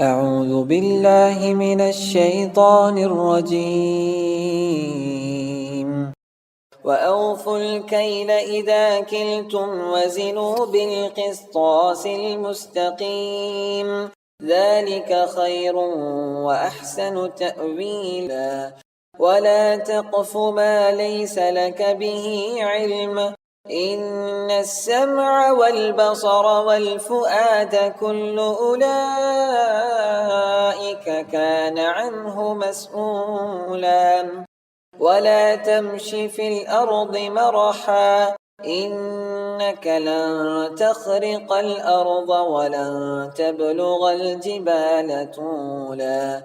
أعوذ بالله من الشيطان الرجيم. وأوفوا الكيل إذا كلتم وزنوا بالقسطاس المستقيم، ذلك خير وأحسن تأويلا. ولا تقف ما ليس لك به علم، إن السمع والبصر والفؤاد كل أولئك كان عنه مسؤولا. ولا تمش في الأرض مرحا، إنك لن تخرق الأرض ولن تبلغ الجبال طولا.